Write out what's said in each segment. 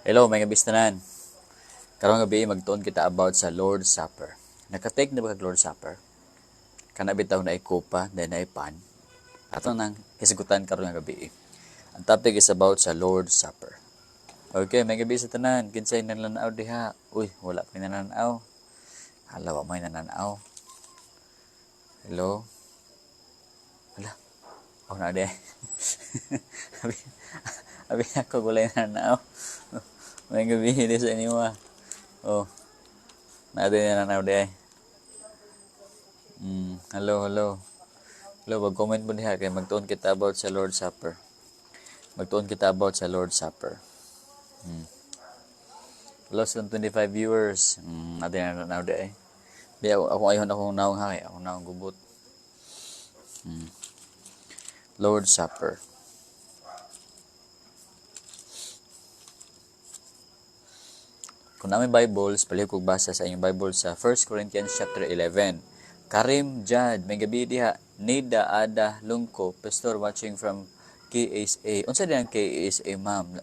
Hello, mga bistanan. Karong gabi magtuon kita about sa Lord's Supper. Nakatake na ba kag Lord's Supper? Kana bitaw na ikupa, then na pan. Ato nang hisgutan karon nga gabi. Ang topic is about sa Lord's Supper. Okay, mga gabi sa tanan, kinsay nananaw diha? Uy, wala pa nananaw. Hala, wa may nananaw. Hello? Hala, ako na di. Abi ako gulay nananaw. May gabi di sa inyo Oh, natin nananaw di. Hello. Hello, mag-comment mo diha kay magtuon kita about sa Lord's Supper. Magtuon kita about sa Lord's Supper. Less than 25 viewers. Natin nananaw di. Di ako ayon akong naong haki. Ako naong gubot. Lord's Supper. Kung namin Bibles, palihog kong basa sa inyong Bible sa 1 Corinthians chapter 11. Karim Jad, may gabi diha, Nida Ada Lungko, pastor watching from KSA. Unsa din ang KSA, ma'am?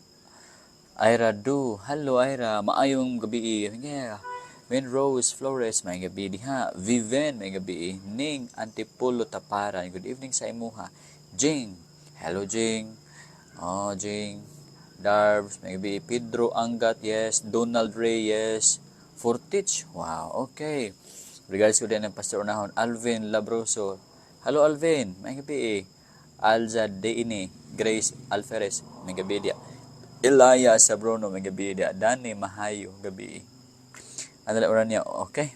Ira Du, hello Ira, maayong gabi. Yeah. Min Rose Flores, may gabi diha. Viven, may gabi. Ning Antipolo Taparan, good evening sa imuha. Jing, hello Jing. Oh, Jing. Darbs, maybe Pedro Angat, yes. Donald Reyes. Fortich, wow, okay. Regards ko din ng Pastor Unahon. Alvin Labroso. Hello Alvin, may gabi Alza Deini. Grace Alferez, may gabi dia. Elia Sabrono, may gabi dia. Dani Mahayo, gabi. Ano na oran niya? Okay.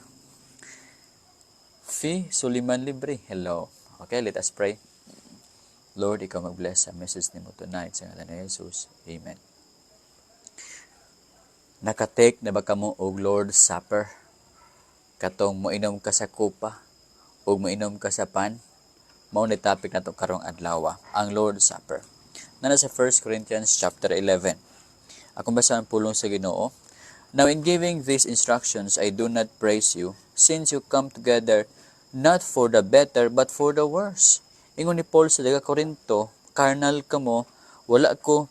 Fi Suliman Libre, hello. Okay, let us pray. Lord, ikaw mag-bless sa message ni mo tonight sa ngalan ni Jesus. Amen. Nakatake na ba kamo og Lord's Supper? Katong moinom ka sa kupa o moinom ka sa pan? Mao ni topic nato karong adlaw, ang Lord's Supper. Nana sa 1 Corinthians chapter 11. Akong basahan pulong sa Ginoo. Now in giving these instructions, I do not praise you, since you come together not for the better but for the worse. Ingon ni Paul sa daga Korinto, carnal kamo, wala ko,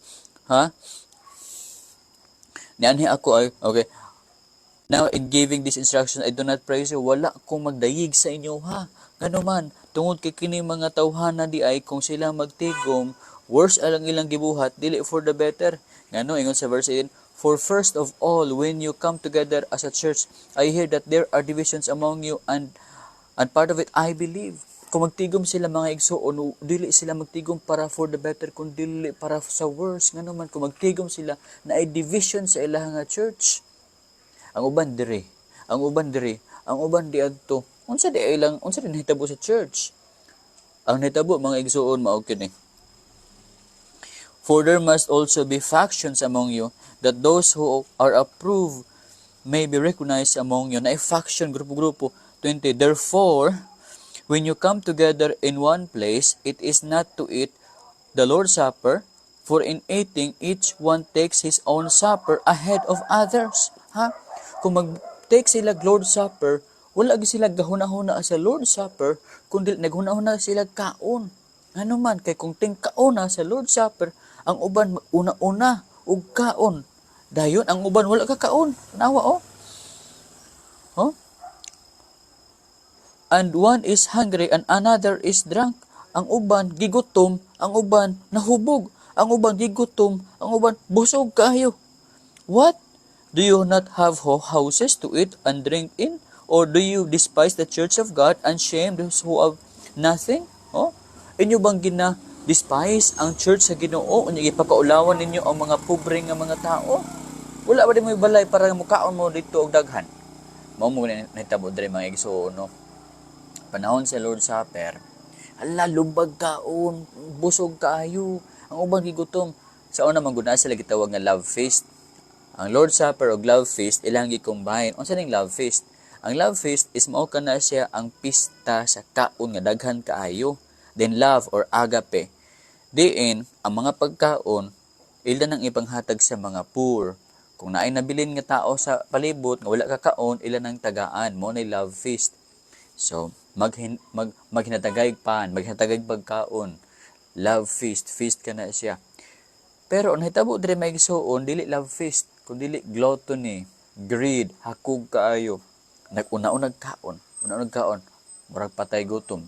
nianhi ako ay, okay. Now, in giving this instruction, I do not praise you, wala akong magdayig sa inyo, Ngano man, tungod kay kini mga tawhana di ay, kung sila magtigom, worse alang ilang gibuhat, dili for the better. Ngano, ingon sa verse 8, for first of all, when you come together as a church, I hear that there are divisions among you, and part of it, I believe. Kung magtigom sila mga igsoon, dili sila magtigom para for the better, kung dili para sa worse. Nga naman, kung magtigom sila na ay division sa ilang nga church. Ang uban di adto. Unsa din hitabo sa church? Ang hitabo mga igsoon mao kini. For there must also be factions among you, that those who are approved may be recognized among you. Na faction, grupo-grupo. 20. Therefore, when you come together in one place, it is not to eat the Lord's Supper, for in eating, each one takes his own supper ahead of others. Kung mag-take sila Lord's Supper, wala sila gahuna-huna sa Lord's Supper, kundi naghuna-huna sila kaon. Ano man, kay kung kaona sa Lord's Supper, ang uban una-una ug kaon. Dayon, ang uban wala ka kaon. Nawa, And one is hungry and another is drunk. Ang uban gigutom, ang uban nahubog. Ang uban gigutom, ang uban busog kayo. What? Do you not have houses to eat and drink in? Or do you despise the church of God and shame those who have nothing? Inyo bang despise ang church sa Ginoo? Unya ipakaulawan ninyo ang mga pobre nga mga tao? Wala ba din mo balay para mukaon mo dito og daghan? Mao mo nahitabo diri mga igsoon, no? Panahon sa Lord's Supper, lubag kaon, busog kaayo, ang ubang gigutom. Sa una mangguna sila gitawag nga love feast. Ang Lord's Supper o love feast ilang gi-combine. Unsa ning love feast? Ang love feast is mao kana siya ang pista sa kaon nga daghan kaayo. Then love or agape. Diin ang mga pagkaon ila nang ipanghatag sa mga poor. Kung naay nabilin nga tao sa palibot nga wala ka kaon, ila nang tagaan. Mao nay love feast. So, maghinatagay pan, maghinatagay pagkaon, love feast ka na siya. Pero ang hitabo diri may igsoon, dili love feast, Kung dili gluttony, greed, hakog kaayo, nag-una-unag kaon, una-unag kaon, murag patay gutom.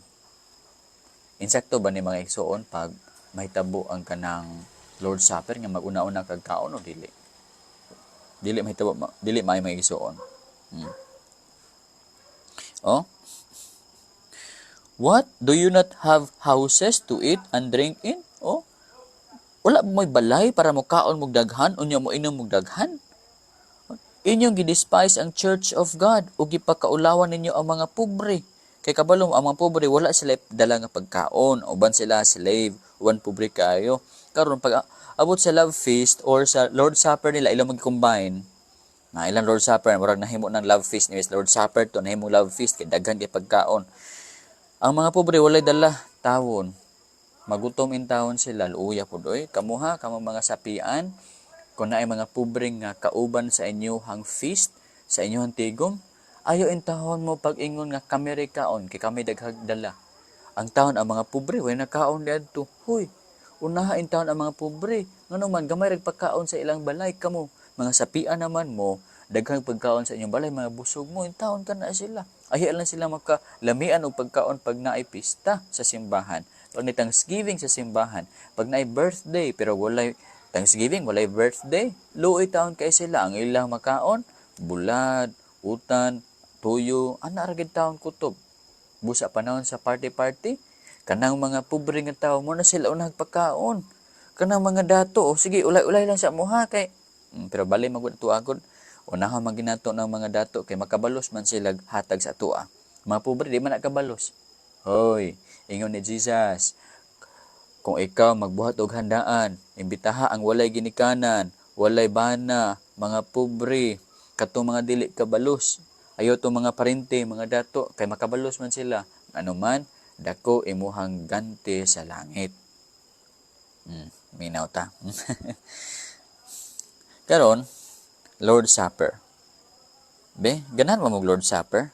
Insakto ba ni mga igsoon pag mahitabo ang kanang Lord Supper nga mag-una-una kag kaon o dili? Dili mahitabo, dili may mga igsoon. Oh? What? Do you not have houses to eat and drink in? Oh? Wala mo may balay para mo kaon mong daghan, unya mo inom mong daghan? Inyong gidespise ang Church of God o gipakaulawan ninyo ang mga pobre. Kay kabalo ang mga pobre wala sila dala nga pagkaon, uban sila slave, uban pobre kayo. Karon pag abot sa love feast or sa Lord Supper nila ilang mag-combine. Na ilang Lord Supper, murag nahimo ng love feast ni Lord Supper to nahimo love feast kay daghan kay pagkaon. Ang mga pobre walay dala tawon. Magutom in tawon sila, luya pud oy. Kamuha kamo mga sapian kung naay mga pobre nga kauban sa inyohang feast, sa inyohang tigom, ayo in tawon mo pag-ingon nga kami ray kaon kay kami daghag dala. Ang tawon ang mga pobre way nakaon diadto. Huy, unaha in tawon ang mga pobre. Ngano man gamay rag pagkaon sa ilang balay kamo. Mga sapian naman mo, daghang pagkaon sa inyong balay, mga busog mo, in taon ka na sila. Ahiya lang sila makalamian og pagkaon pag naay pista sa simbahan. Pag na Thanksgiving sa simbahan, pag naay birthday, pero walay Thanksgiving, walay birthday, luoy taon kay sila. Ang ilang makaon, bulad, utan, tuyo, ana ra gid taon kutob. Busa panahon sa party-party, kanang mga pobre nga tawo mo na sila unang pagkaon. Kanang mga dato, sige, ulay-ulay lang sa muha kay pero bali magud tuagod unaha maginato ng mga dato kay makabalos man sila hatag sa tua. Mga pobre di man nakabalos. Hoy, ingon ni Jesus, kung ikaw magbuhat og handaan, imbitaha ang walay ginikanan, walay bana, mga pobre, katong mga dili kabalos. Ayo to mga parente, mga dato kay makabalos man sila. Ano man, dako imuhang ganti sa langit. Minaw ta. Karon, Lord Supper. Be, ganahan mo mong Lord Supper?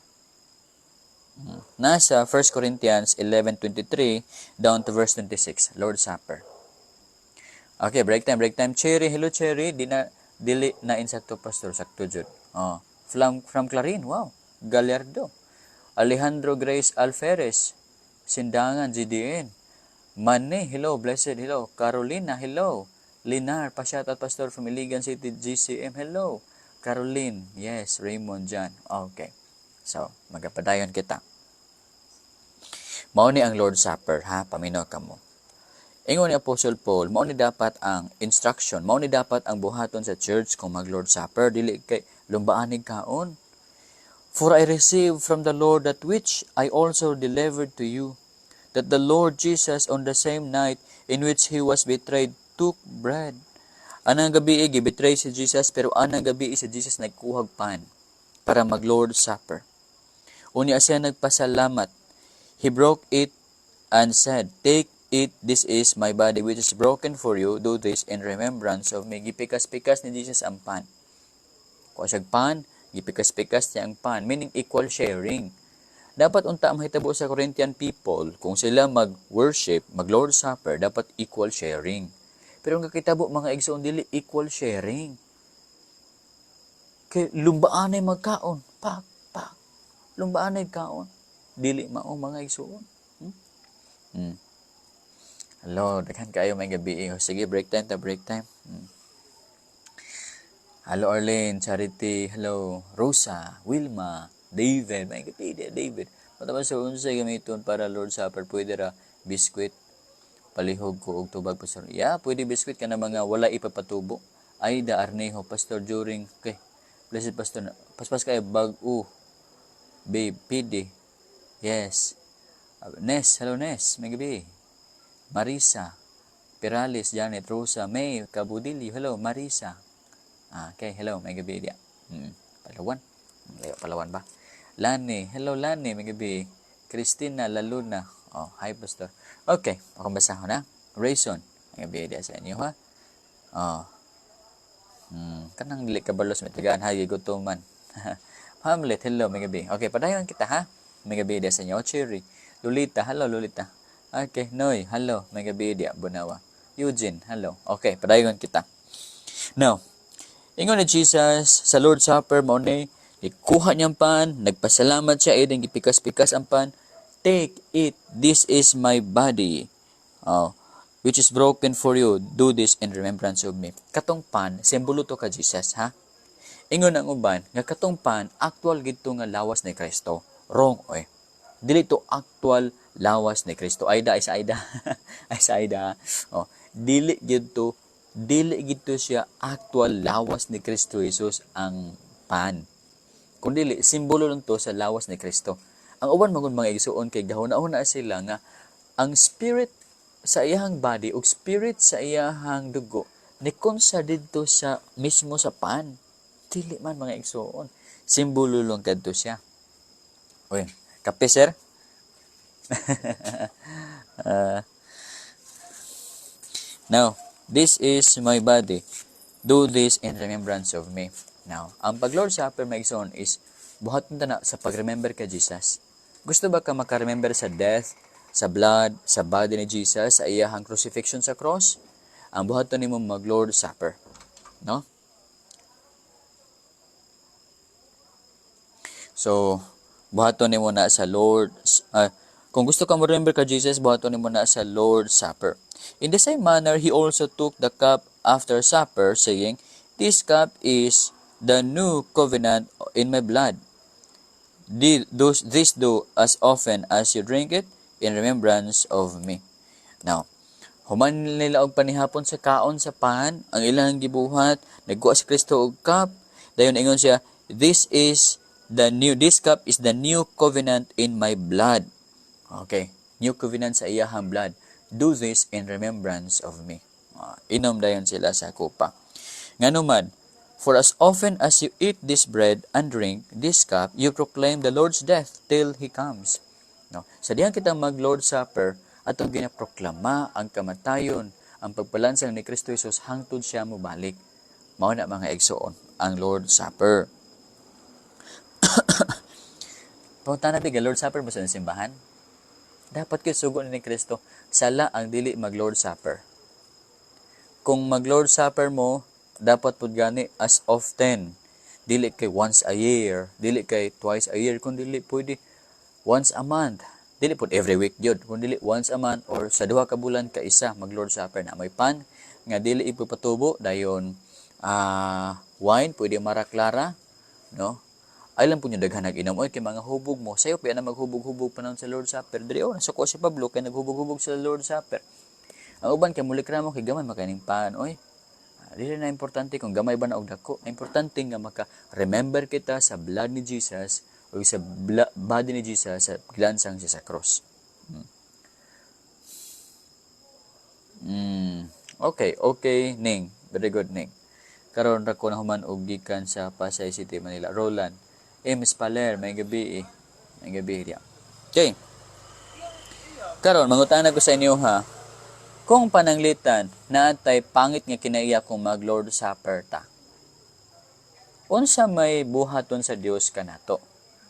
Nasa 1 Corinthians 11:23 down to verse 26, Lord Supper. Okay, break time. Cherry, hello Cherry. Dili na insakto pastor, sakto jud. Oh, from Clarin, wow. Gallardo. Alejandro Grace Alferez, Sindangan GDN. Manny, hello, blessed, hello. Carolina, hello. Linar, pa-shoutout pastor from Iligan City, GCM. Hello. Caroline, yes. Raymond, John. Okay. So, magapadayon kita. Mao ni ang Lord Supper, ha? Paminaw ka mo. Ingon ni Apostle Paul, mao ni dapat ang instruction, mao ni dapat ang buhaton sa church kung mag-Lord Supper. Dili kay lumbaanig kaon. For I received from the Lord that which I also delivered to you, that the Lord Jesus on the same night in which He was betrayed, took bread. Anang gabi gibetray si Jesus, pero anang gabi si Jesus nagkuhag pan para mag-Lord Supper. Unya siya nagpasalamat. He broke it and said, "Take it, this is my body which is broken for you. Do this in remembrance of me." Gipikas-pikas ni Jesus ang pan. Kung siya pan, gipikas-pikas niya ang pan, meaning equal sharing. Dapat unta mahitabo sa Corinthian people, kung sila mag-worship, mag-Lord Supper, dapat equal sharing. Pero ang kakitabo mga igsoon dili equal sharing. Kay lumbaanay magkaon, pak. Lumbaanay kaon. Dili mao mga igsoon. Hello, daghan kayo may gabi. Sige, break time. Hello Arlene, Charity, hello Rosa, Wilma, David, may gabi David. Matapos sa unsay gamiton para Lord Supper, pwede ra biskwit, palihog ko og tubag pastor. Yeah, pwede biskwit ka na mga wala ipapatubo. Ay da Arneho, pastor during kay blessed pastor. Paspas kay bag-o. Babe, PD. Yes. Nes, hello Nes, may gabi. Marisa, Perales, Janet, Rosa, May, Kabudili, hello Marisa. Okay, hello, may gabi dia. Palawan. Palawan ba? Lani, hello Lani, may gabi. Christina Laluna. Oh, hi pastor. Okay, akong basahon na. Rayson, may gabi dia sa inyo ha. Oh. Kanang dili kabalos may tagaan ha gutuman. Hamlet, hello, may gabi. Okay, padayon kita ha. May gabi dia sa inyo. Cherry, Lolita, hello Lolita. Okay, Noy, hello, may gabi dia Bunawa. Eugene, hello. Okay, padayon kita. Now, Ingon ni Jesus sa Lord Supper, mao ni ikuha niyang pan, nagpasalamat siya, then gipikas-pikas ang pan. Take it, this is my body, which is broken for you. Do this in remembrance of me. Katong pan, simbolo to ka Jesus, ha? Ingon ang uban, nga katong pan, actual gito nga lawas ni Kristo. Wrong, oy. Dili to actual lawas ni Kristo. Ayda, ay sa ayda. Ay sa ayda. Oh, dili gito siya actual lawas ni Kristo Jesus ang pan. Kundi simbolo lang to sa lawas ni Kristo. Ang uban magun mga igsuon kay gahuna-una sila nga ang spirit sa iyang body ug spirit sa iyang dugo ni konsa didto sa mismo sa pan. Dili man mga igsuon. Simbolo lang kadto siya. Oy, kape sir? Now, this is my body. Do this in remembrance of me. Now, ang pag-Lord Supper, my son, is buhaton ta na sa pag-remember kay Jesus. Gusto ba ka maka-remember sa death, sa blood, sa body ni Jesus, sa iyahang crucifixion sa cross? Ang buhaton nimo mag-Lord Supper. No? So, buhaton nimo na sa kung gusto ka ma-remember ka Jesus, buhaton nimo na sa Lord's Supper. In the same manner, he also took the cup after supper, saying, "This cup is the new covenant in my blood. This do as often as you drink it in remembrance of me." Now, human nila og panihapon sa kaon sa pan, ang ilang gibuhat, nagkuha si Kristo og cup, dayon ingon siya, this cup is the new covenant in my blood. Okay, new covenant sa iyahang blood. Do this in remembrance of me. Inom dayon sila sa kupa. Nganuman, for as often as you eat this bread and drink this cup, you proclaim the Lord's death till He comes. No? Sa diyan kita mag-Lord's Supper, atong ginaproklama ang kamatayon, ang pagpalansang ni Kristo Jesus hangtod siya mobalik. Mao na mga igsoon, ang Lord's Supper. Punta na bigay Lord's Supper mo sa simbahan? Dapat kayo sugo ni Kristo. Sala ang dili mag-Lord's Supper. Kung mag-Lord's Supper mo, dapat pud gani as often. Dili kay once a year, dili kay twice a year, kung dili pwede once a month. Dili pud every week jud, kung dili once a month or sa duha ka bulan ka isa mag-Lord's Supper na may pan nga dili ipapatubo dayon wine pwede mara clara, no? Ay lang po nyo daghan nag-inom. Oy, kay mga hubog mo. Sayo, kaya na maghubog-hubog pa naman sa Lord's Supper. Dari, nasuko si Pablo, kaya naghubog-hubog sa Lord's Supper. Ang uban, kay mulikra mo, kay gamay makaning paan. Oy, dili na importante kung gamay ba na og dako. Importante nga maka-remember kita sa blood ni Jesus o sa body ni Jesus sa gilansang siya sa cross. Okay, Ning. Very good, Ning. Karon ra ko na human og gikan sa Pasay City, Manila. Roland. Miss Paler, may gabi eh. May gabi diya. Okay. Karon mangutana ko sa inyo ha. Kung pananglitan naatay pangit nga kinaiya kung mag-Lord Supper ta. Unsa may buhaton sa Dios kanato?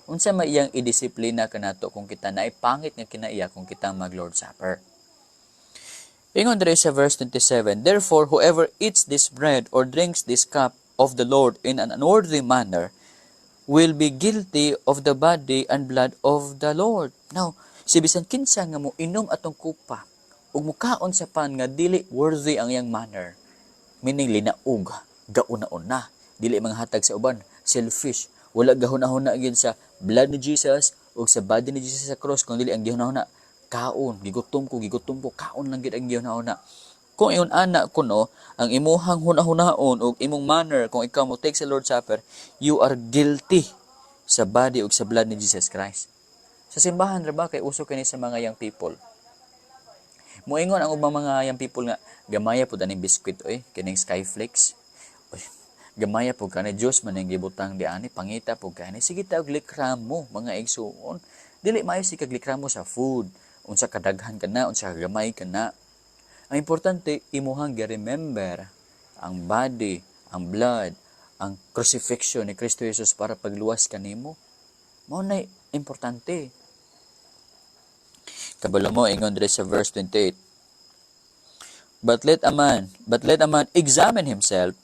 Unsa may iyang idisiplina kanato kung kita naay pangit nga kinaiya kung kita mag-Lord Supper? Ingon diri sa verse 27, "Therefore whoever eats this bread or drinks this cup of the Lord in an unworthy manner will be guilty of the body and blood of the Lord." Now, si bisan kinsa nga mo inom atong kupa ug mukaon sa pan nga dili worthy ang iyang manner, meaning linaog, gauna-una, dili manghatag sa uban, selfish, wala gahuna-huna gyud sa blood ni Jesus ug sa body ni Jesus sa cross, kun dili ang gihuna-huna kaon, gigutom ko, kaon lang gyud ang gihuna-huna. Kung iyon anak ko no, ang imuhang hunahunaon o imong manner, kung ikaw mo take sa Lord's Supper, you are guilty sa body o sa blood ni Jesus Christ. Sa simbahan, raba, kay uso kini sa mga young people. Muingon ang ubang mga young people nga, gamaya po daning biskwit, kining Skyflakes. Gamaya po ka ni Diyos, maning gibutang di ani, pangita po ka ni. Sige tawag likram mo, mga igsuon. Dili maayo si kaglikram mo sa food. Unsa kadaghan ka na, unsa kagamay ka na. Ang importante, imuhang remember ang body, ang blood, ang crucifixion ni Kristo Jesus para pagluwas kanimo. Mao na importante. Kabalo mo ingon diri sa verse 28. But let a man examine himself,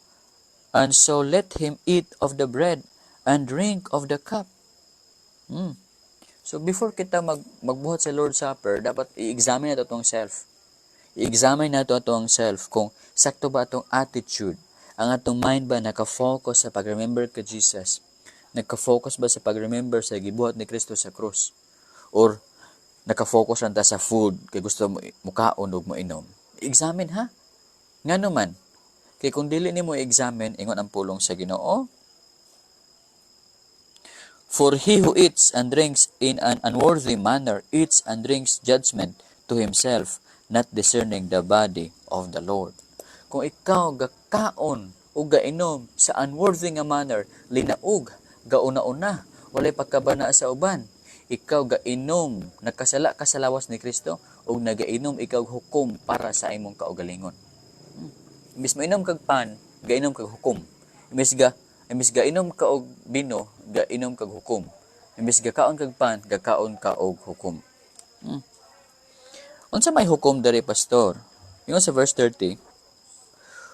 And so let him eat of the bread and drink of the cup. So before kita magbuhat sa Lord's Supper, dapat i-examine nato itong self. I-examine nato itong self kung sakto ba itong attitude. Ang atong mind ba naka-focus sa pag-remember ka Jesus? Naka-focus ba sa pag-remember sa gibuhat ni Kristo sa krus? Or naka-focus lang ta sa food kay gusto mo mukaon ug mo inom? I-examine ha? Ngano man? Kay kung dili nimo i-examine, ingon ang pulong sa Ginoo. For he who eats and drinks in an unworthy manner eats and drinks judgment to himself, not discerning the body of the Lord. Kung ikaw gakaon o gainom sa unworthy nga manner, linaog, gauna-una, walay pagkabana sa uban, ikaw gainom, nagkasala ka sa lawas ni Kristo, o nagainom ikaw hukom para sa imong kaugalingon. Imbis mainom kag pan, gainom kag hukom. Imbis gainom ka og bino, gainom kag hukom. Imbis gakaon kag pan, gakaon ka og hukom. Unsa may hukom diri, pastor? Ingon sa verse 30,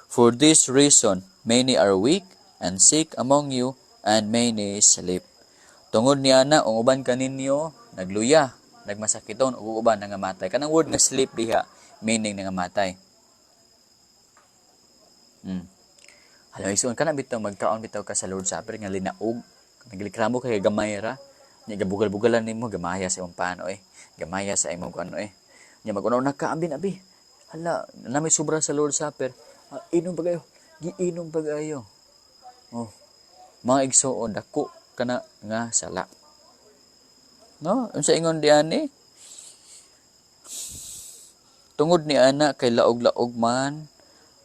for this reason many are weak and sick among you, and many sleep. Tungod niya na ang uban kaninyo nagluya, nagmasakiton, ug uban nangamatay. Kanang word nga sleep diha, meaning nangamatay. Alam, isuon ka na bitaw, magkaon bitaw ka sa Lord's Supper nga linaog, naglikramo kay gamay ra, nya gabugal-bugalan nimo, gamaya sa imong paano gamaya sa imong kuno nya mag-unaw na ka abi. Hala, na may sobra sa Lord's Supper, inom pagayo, giinom pagayo. Mga igsoon dako kana nga sala. No, unsa ingon diani? Tungod ni ana kay laog-laog man,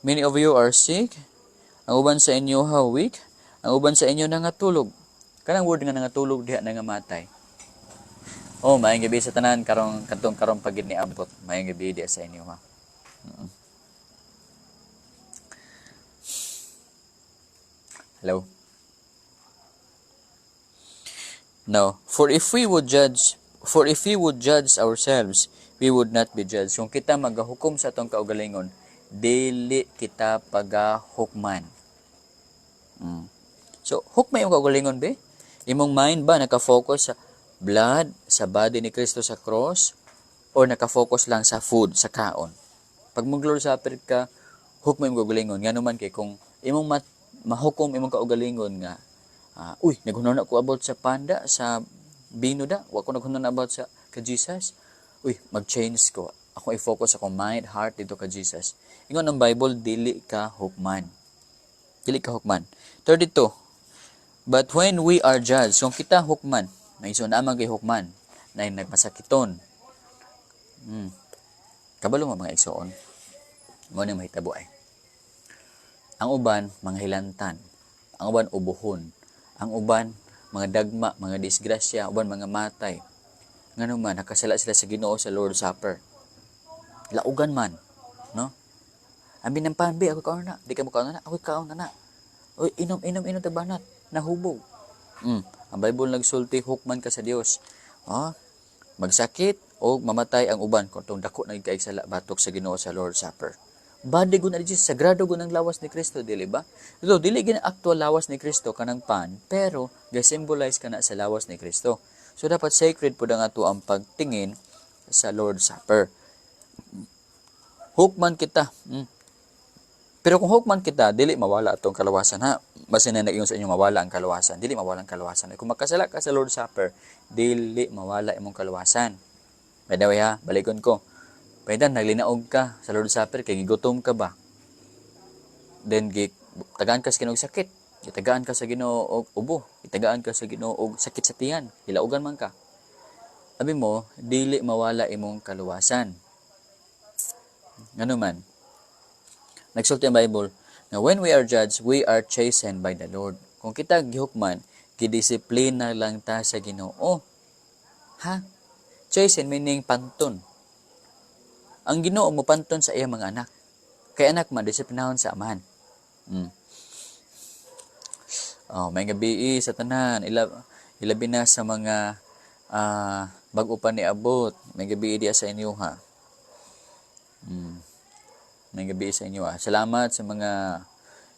many of you are sick. Ang uban sa inyo weak, ang uban sa inyo nangatulog. Kanang word nga nangatulog diha nangamatay. Maayong gabi sa tanan karong pagid ni abot. Maayong gabi diha sa inyo ha. Hello. No, for if we would judge ourselves, we would not be judged. Kung kita magahukom sa atong kaugalingon, dili kita pagahukman. So, hukma yung kaugalingon be? Imong mind ba naka-focus sa blood, sa body ni Kristo sa cross, o naka-focus lang sa food, sa kaon? Pag mag-Lord's Supper ka, hukma yung kaugalingon. Nga naman kay kung imong mahukom imong kaugalingon nga, naghunon ako about sa panda, sa bino da, wa ko naghunon about sa ka Jesus. Mag-change ko. Ako i-focus ako mind, heart dito ka Jesus. Ingon ang Bible, dili ka hukman. Dili ka hukman. 32. But when we are judged, kung kita hukman, may iso naman kay hukman, na nagmasakiton. Kabalo mo mga igsoon. Mo ni mahitabo ay. Ang uban, mga hilantan. Ang uban, ubuhon. Ang uban, mga dagma, mga disgrasya. Uban, mga matay. Nga naman, nakasala sila sa Ginoo sa Lord's Supper. Laugan man. No? Amin ng panbi, ako kaon na. Di ka mo kaon na. Ako kaon na. Inom, tabanat. Nahubog. Ang Bible nagsulti, hukman ka sa Dios. Magsakit o mamatay ang uban kung itong dako na ikaisala batok sa Ginoo sa Lord's Supper. Badi ko na di sagrado ko ng lawas ni Kristo, dili ba? Ito, dili gina actual lawas ni Kristo kanang pan, pero ga-symbolize ka na sa lawas ni Kristo. So, dapat sacred po nga ito ang pagtingin sa Lord's Supper. Hukman kita. Pero kung hukman kita, dili mawala itong kalawasan, ha? Mas nananayon sa inyo mawala ang kalawasan. Dili mawala ang kalawasan. Kung makasala ka sa Lord's Supper, dili mawala imong kalawasan. By the way, ha? Balikon ko. Pwede, naglinaog ka sa Lord's Supper, kay gigutom ka ba? Then, tagaan ka sa Ginoo og sakit. Itagaan ka sa Ginoo og ubo. Itagaan ka sa Ginoo og sakit sa tiyan. Hilaugan man ka. Sabi mo, dili mawala imong kaluwasan. Ngano man? Nagsulti ang Bible, na when we are judged, we are chastened by the Lord. Kung kita gihukman, gidisiplina lang ta sa Ginoo. Ha? Chasten meaning panton. Ang Ginoo mo panton sa iyang mga anak. Kay anak man, disiplinahon sa amahan. May gabi sa tanan. Ilabi na sa mga bago pa ni abot. May gabi diya sa inyo, ha? May gabi sa inyo, ha? Salamat sa mga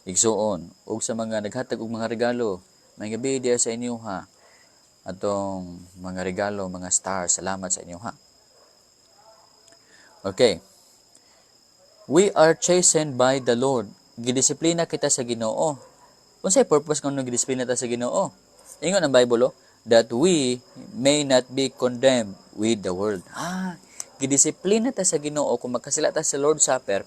igsuon, ug sa mga naghatag og mga regalo, may gabi diya sa inyo ha. Atong mga regalo, mga stars, salamat sa inyo ha. Okay. We are chastened by the Lord. Gidisiplina kita sa Ginoo. Unsay purpose kung gidisiplina ta sa Ginoo? Ingon ang Bible, that we may not be condemned with the world. Gidisiplina ta sa Ginoo kung magkasala ta sa Lord's Supper,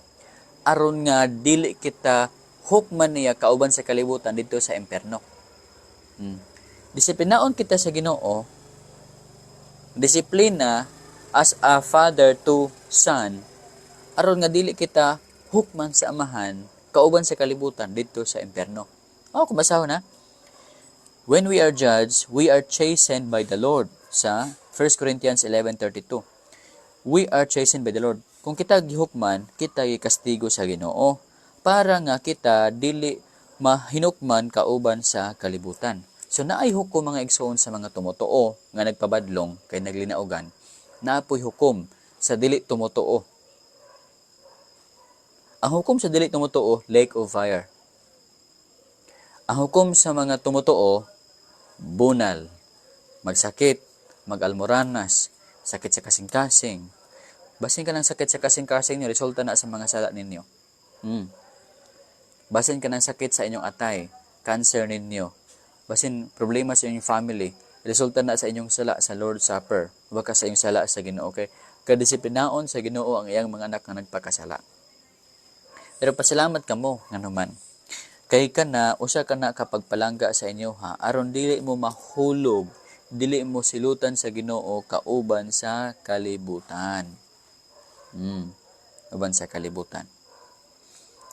aron nga dili kita hukman niya kauban sa kalibutan dito sa impierno. Disiplinaon kita sa Ginoo, disiplina as a father to son, aron nga dili kita hukman sa amahan kauban sa kalibutan dito sa impierno. Kung basahon na. When we are judged, we are chastened by the Lord. Sa 1 Corinthians 11:32. We are chastened by the Lord. Kung kita gihukman, kita gikastigo sa Ginoo para nga kita dili mahinukman kauban sa kalibutan. So naay hukom mga igsoon sa mga tumotoo nga nagpabadlong kay naglinaugan. Naapoy hukom sa dili tumotoo. Ang hukom sa dili tumotoo, lake of fire. Ang hukom sa mga tumotoo, bunal, magsakit, magalmoranas, sakit sa kasing-kasing. Basin ka ng sakit sa kasing-kasing niyo, resulta na sa mga sala ninyo. Basin ka ng sakit sa inyong atay, cancer ninyo. Basin problema sa inyong family, resulta na sa inyong sala sa Lord's Supper, baka sa inyong sala sa Ginoo. Okay? Kadisiplinaon sa Ginoo ang iyang mga anak na nagpakasala. Pero pasalamat kamo nga naman. Kay ka na, usa ka na kapag palangga sa inyo ha, aron dili mo mahulog, dili mo silutan sa Ginoo kauban sa kalibutan. Uban sa kalibutan.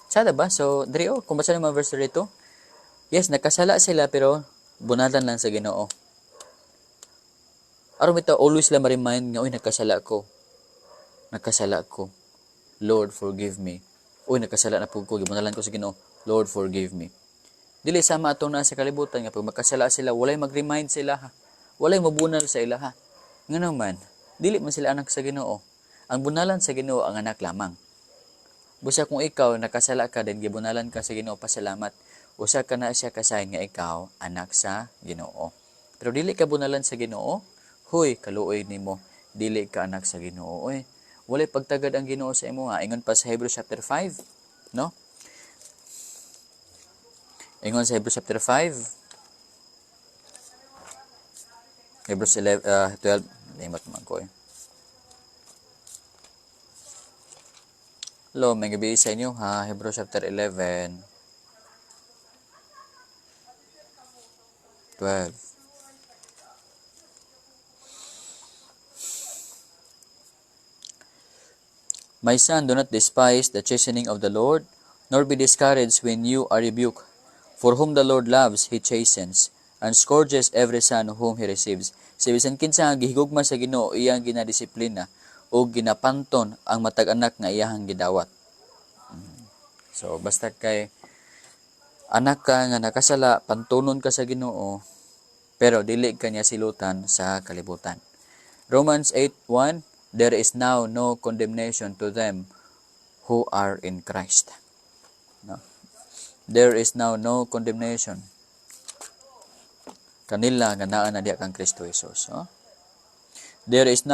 Sada ba? So, diri kung basa mga verse dito, yes, nakasala sila pero bunatan lang sa Ginoo. Aron ito, always lang ma-remind nga, nakasala ko. Nakasala ko. Lord, forgive me. Nakasala na po ko. Gibunalan ko sa Ginoo. Lord, forgive me. Dili sama atong na sa kalibutan nga pag magkasala sila, walay mag-remind sila ha. Walay mabunal sa ila ha. Nga naman, dili man sila anak sa Ginoo. Ang bunalan sa Ginoo ang anak lamang. Busa kung ikaw nakasala ka din gibunalan ka sa Ginoo, pasalamat. Usa ka na siya kasayn nga ikaw anak sa Ginoo. Pero dili ka bunalan sa Ginoo, huy, kaluoy nimo, dili ka anak sa Ginoo. Walay pagtagad ang Ginoo sa imo ha. Ingon pa sa Hebrews chapter 5, no? Ingon sa Hebrews chapter 5, Hebrews 12, limot man ko Hello, may gabi sa inyo ha. Hebrews chapter 11, 12. My son, do not despise the chastening of the Lord, nor be discouraged when you are rebuked. For whom the Lord loves, He chastens, and scourges every son whom He receives. Si bisan kinsa ang gihigugma sa Ginoo, iyang ginadisiplina, o ginapanton ang matag-anak nga iyahang gidawat. So, basta kay anak ka nga nakasala, pantunon ka sa Ginoo, pero dili ka niya silutan sa kalibutan. Romans 8:1, there is now no condemnation to them who are in Christ. No? There is now no condemnation. Kanila nga naa na diya kang Kristo Jesus. No? There is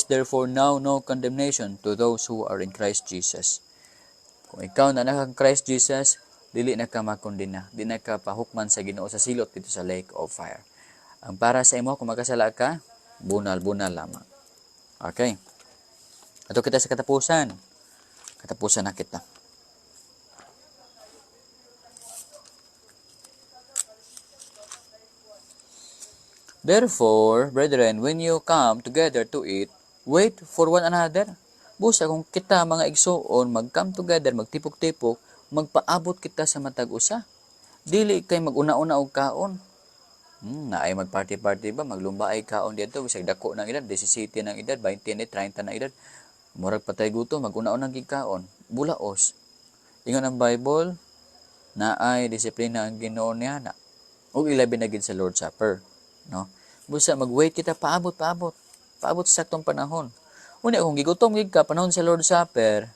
therefore now no condemnation to those who are in Christ Jesus. Kung ikaw na kang Christ Jesus, dili na ka makondena, di na ka pahukman sa Ginoo sa silot dito sa lake of fire. Ang para sa imo kung magkasala ka, bunal-bunal lamang. Okay. Ato kita sa katapusan. Katapusan na kita. Therefore, brethren, when you come together to eat, wait for one another. Busa kung kita mga igsoon, mag-come together, magtipok-tipok, magpaabot kita sa matag usa. Dili kay mag-una-una og kaon. Naay mag-party-party ba, maglumba ay kaon dito, bisag dako ng edad, 17 ng edad, 20 na 30 na edad. Murag patay guto, mag-una-una gid kaon. Bulaos. Ingon ang Bible, naay disiplina ang Ginoo niya na. Ug ilabi na gid sa Lord's Supper, no? Busa mag-wait kita paabot sa saktong panahon. Una kung gigutom gid ka panahon sa Lord's Supper,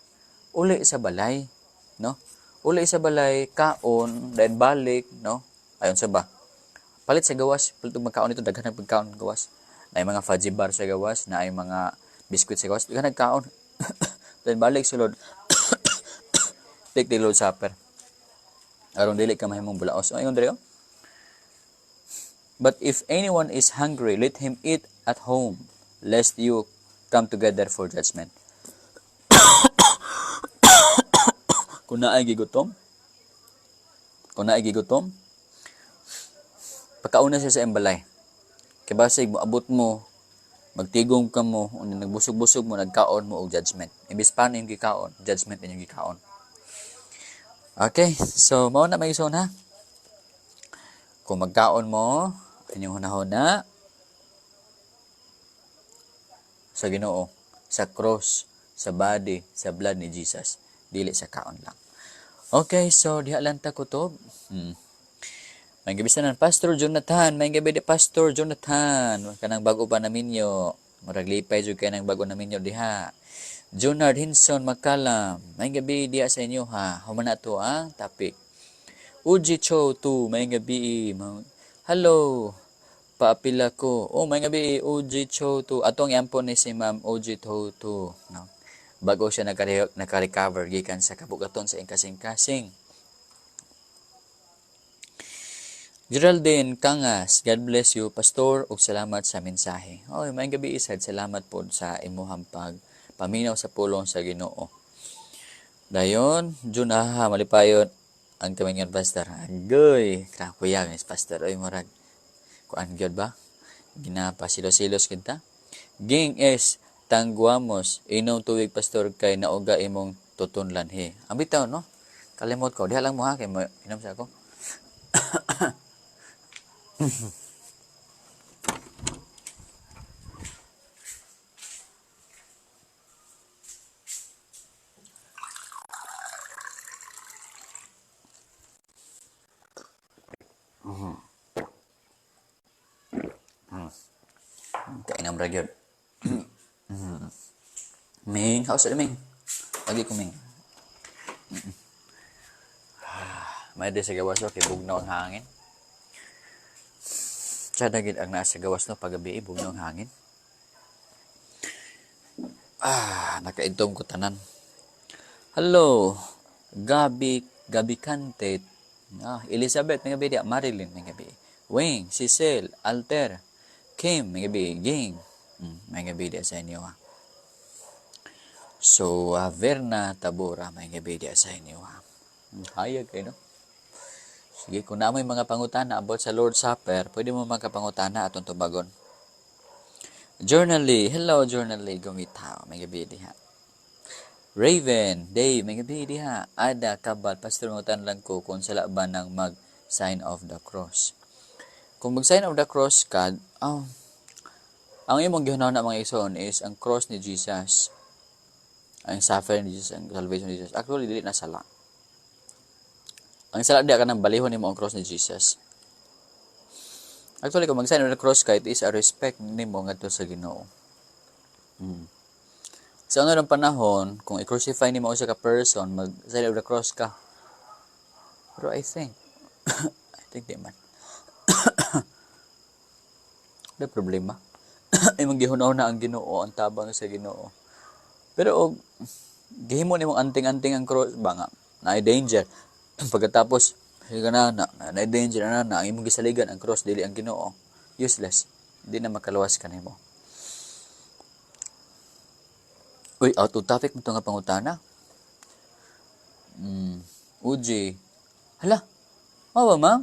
uli sa balay, no? uli sa balay, kaon, then balik, no? Ayon sa ba? Palit sa gawas, palit magkaon ito, daghan ng pagkaon gawas. Na ay mga fudgy bar sa gawas, na ay mga biscuit sa gawas, daghan nagkaon. Then balik sulod. Take the Lord's Supper. Aron dili ka mahimong bulaos. O, ayun dre, oh. But if anyone is hungry, let him eat at home, lest you come together for judgment. Kung naay gigutom, pagkauna siya sa embalay. Kaya basig mo, abot mo, magtigong ka mo, nagbusog-busog mo, nagkaon mo og judgment. Imbis paano yung gikaon, judgment din yung gikaon. Okay, so mao na may ison ha. Kung magkaon mo, inyong hunahuna sa Ginoo, sa cross, sa body, sa blood ni Jesus, dili sa kaon lang. Okay, so diha lang ta kutob. May gabi sa Pastor Jonathan, may gabi di Pastor Jonathan, kanang bago pa namin yo. Murag lipay jud kay nang bago namin yo diha. Junard Hinson Makalam, may gabi diha sa inyo ha. Humana to ang topic. Uji Cho tu, may gabi. Hello. Paapila ko. Oh, may gabi Uji Cho tu. Atong yampon ni si Ma'am Uji Cho tu, no. Bago siya naka-recover gikan sa kabugaton sa kasing-kasing. Geraldine Kangas, God bless you, Pastor, ug salamat sa mensahe. Oy, may gabi isad, salamat po sa imuhang paminaw sa pulong sa Ginoo. Dayon, Jun malipayon ang kamingan Pastor. Agoy, krakuya guys, Pastor. Oy, murag, kuan gyud ba? Ginapa silos-silos kita. Ging es tangguamos, inom tuwig Pastor kay nauga imong tutunlan he. Ang bitaw, no? Kalimot ko, diha lang mo ha, kay inom sa ako. Kainam ra gyud. Ming, how's it, Ming? Lagi ko, Ming. May di sa gawas, okay, bugnaw ang hangin. Sada gid ang nasa gawas no pagabi bugnaw ang hangin. Nakaidtom ko tanan. Hello, Gabi Kante. Elizabeth, may gabi di. Marilyn, may gabi. Wing, Cecil, Alter, Kim, may gabi. Ging, may gabi di sa inyo ha. So, Verna Tabora, may gabi di sa inyo ha. Hayag kayo no? Sige, kung na may mga pangutana about sa Lord's Supper, pwede mo magkapangutana atong tubagon. Journaly, hello Journaly, gumitaw, may gabi diha. Raven, Dave, may gabi diha. Ada, Kabal, Pastor, ngutan lang ko kung sala ba nang mag-sign of the cross. Kung mag-sign of the cross ka, ang imong gihunaw na mga ison is ang cross ni Jesus. Ang suffering ni Jesus, ang salvation ni Jesus. Actually, dili na sala. Ang sala diya ka nang balihon nimo ang cross ni Jesus. Actually, kung mag-sign of the cross ka, it is a respect nimo ngadto sa Ginoo. Sa unang panahon, kung i-crucify nimo usa ka person, mag-sign of the cross ka. Pero I think di man. Wala problema. Imong gihunaw na ang Ginoo, ang tabang sa Ginoo. Pero gihimo nimo anting-anting ang cross ba nga na danger. Pagkatapos na danger na ang imong gisaligan ang cross dili ang Ginoo, useless, di na makaluwas kanimo. Uy, out of topic mo nga pangutana. Uji, hala, mawa ma'am,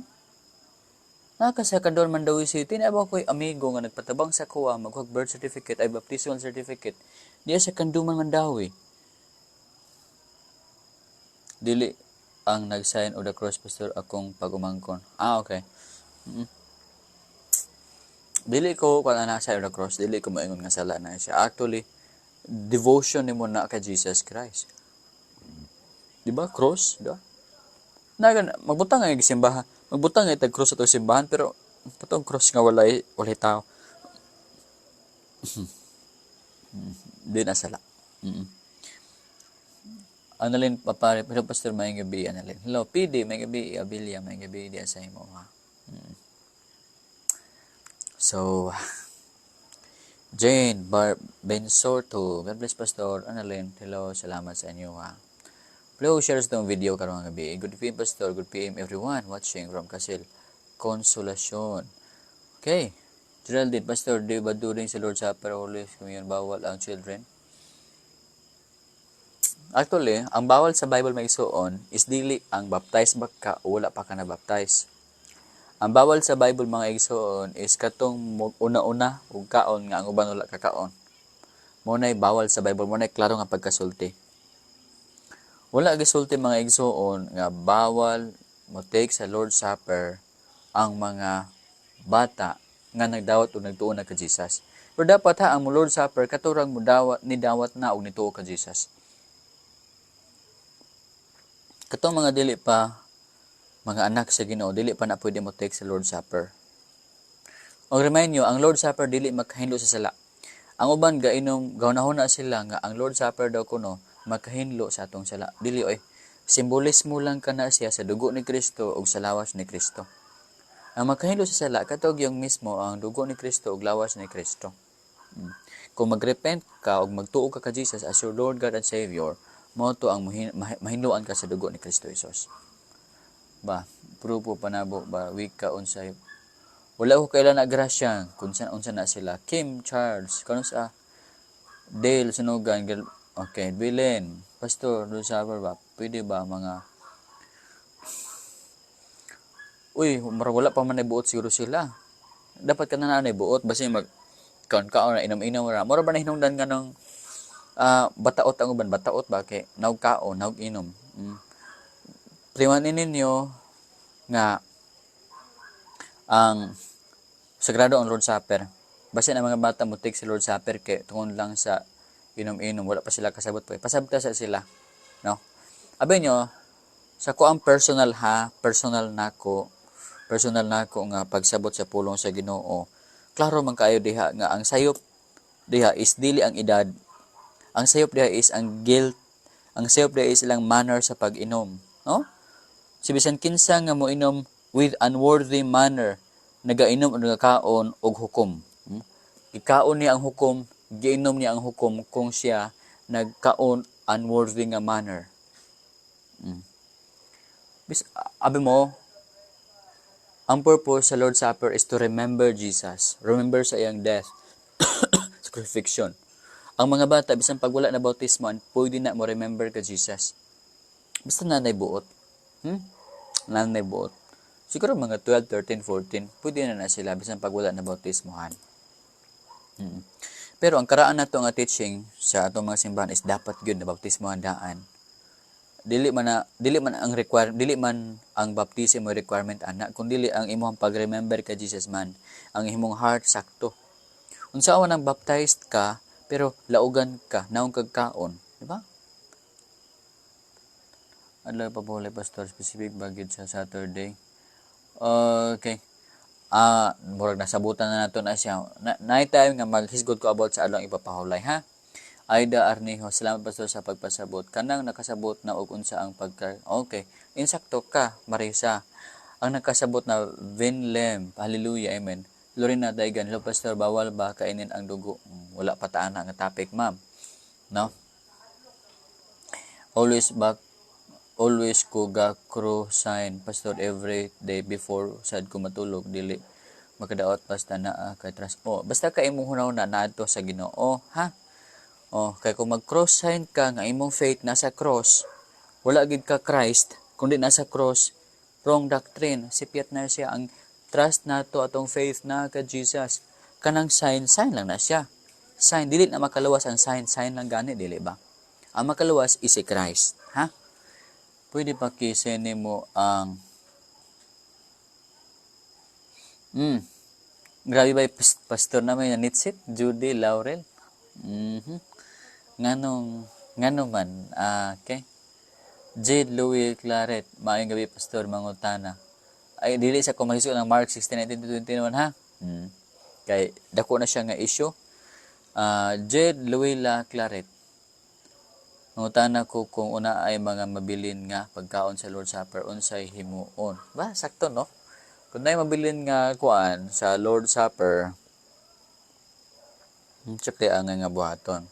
sa Kador Mandawi City na ba ko'y amigo nga nagpatabang sa kuwa maghuwag birth certificate ay baptismal certificate diya sa Kanduman Mandawi. Dili ang nag-sign of the cross, Pastor, akong pag-umangkon. Okay. Dili ko kung na-sign of the cross, dili ko maingon nga sala na siya. Actually, devotion ni mo na kay Jesus Christ. Diba? Cross, diba? Magbutang nga simbahan. Magbutang nga itag cross ato simbahan, pero patong cross nga walay tao. Di na sala. Annalyn Papare, hello Pastor, may gabi, Annalyn. Hello, PD, may gabi, Abilia, may gabi, di asay mo, ha. So, Jane Bensorto, God bless Pastor, Annalyn, hello, salamat sa inyo, ha. Hello, share sa itong video karong gabi. Good PM, Pastor, good PM everyone watching from Kasil Consolacion. Okay, Geraldine, Pastor, di ba during sa Lord's Supper, Holy Communion, bawal ang children? Actually, ang bawal sa Bible may isuon is dili ang baptize ba ka o wala pa ka na baptize. Ang bawal sa Bible mga igsoon is katong una-una ug kaon nga ang uban wala kakaon. Mo nay bawal sa Bible, mo nay klaro nga pagkasulti. Wala gisulti mga igsoon nga bawal mo take sa Lord's Supper ang mga bata nga nagdawat o nagtuo na ka Jesus. Pero dapat ha ang Lord's Supper katurang mo dawat na og nituo ka Jesus. Katong mga dili pa, mga anak sa Ginoo, dili pa na pwede mo take sa Lord's Supper. O remind nyo, ang Lord's Supper dili makahinlo sa sala. Ang uban gainom, gaunahon na sila nga ang Lord's Supper daw kuno makahinlo sa atong sala. Dili simbolismo lang kana siya sa dugo ni Kristo ug sa lawas ni Kristo. Ang makahinlo sa sala katog yung mismo ang dugo ni Kristo ug lawas ni Kristo. Kung magrepent ka ug magtuo ka ka Jesus as your Lord God and Savior, mo to ang mahinluan ka sa dugo ni Kristo Jesus. Ba, prupo panabo ba wika unsay wala ko kailan na grasya kung unsa na sila. Kim Charles, kuno sa Dale Sunugan, okay, Bilen, Pastor, do sabar ba? Pwede ba mga wala pa man buot siguro sila. Dapat ka na buot basi mag kaon na inom-inom ra. Mura ba na hinungdan kanang bataot ang uban, bataot ba kay naog kaon, naog inom. Priwanin ninyo nga ang sagrado ang Lord's Supper. Basta ang mga bata mo take si Lord's Supper kay tungod lang sa inom-inom, wala pa sila kasabot pa. Pasabta sa sila, no? Abi nyo, sa ko ang personal nako nga pagsabot sa pulong sa Ginoo. Klaro man kayo diha nga ang sayop diha is dili ang edad. Ang sayop diha is ang guilt. Ang sayop diha is ilang manner sa pag-inom, no? Si bisan kinsa nga mo inom with unworthy manner, nagainom o nagakaon og hukom. Ikaon niya ang hukom, giinom niya ang hukom kung siya nagkaon unworthy nga manner. Abi mo, ang purpose sa Lord's Supper is to remember Jesus. Remember sa iyang death, sa crucifixion. Ang mga bata, bisan pag wala na bautismo, pwede na mo remember ka Jesus. Basta nanay buot. Nanay buot. Siguro mga 12, 13, 14, pwede na sila, bisan pag wala na bautismohan. Pero ang karaan na nga teaching sa atong mga simbahan is dapat yun na bautismohan daan. Dili man ang baptism mo requirement ana, kundi ang imong pag-remember ka Jesus man, ang imong heart sakto. Unsa man ang baptized ka, pero laugan ka, naong kagkaon, di ba? Adlaw pa po Pastor, specific bagid sa Saturday. Okay. Murag nasabutan na nato na siya. Night time nga maghisgod ko about sa along ipapahulay, ha? Aida Arnejo, salamat Pastor sa pagpasabot. Kanang nakasabot na og unsa ang Okay. Insakto ka, Marisa. Ang nakasabot na Vinlem, hallelujah, amen. Lorena Daigan, hello Pastor, bawal ba kainin ang dugo? Wala pa taan nga topic, ma'am. No? Always ko ga cross sign, Pastor, every day before sad ko matulog, dili makadaot basta na kay trust. Basta ka imong hunahuna naadto sa Ginoo, ha? Kay kung mag-cross sign ka nga imong faith nasa cross, wala gid ka Christ, kundi nasa cross, wrong doctrine. Sipiat na siya ang trust nato atong faith na ka Jesus. Kanang sign lang na siya. Sign, dili na makaluwas ang sign lang gani, dili ba? Ang makaluwas is si Christ, ha? Pwede pa kisene mo ang grabe ba pastor namin na nitsit, Judy Laurel? Nganong man, okay? Jade Louis Claret, maayong gabi pastor, mangutana. Ay, dili sa kumahiso ng Mark 16:19-21, ha? Kay dako na siya nga issue. Jade Louis Claret. Nangutana ko kung una ay mga mabilin nga pagkaon sa Lord's Supper unsay himuon. Ba, sakto no? Kung na mabilin nga kuan sa Lord's Supper, tsaka ang nga buhaton.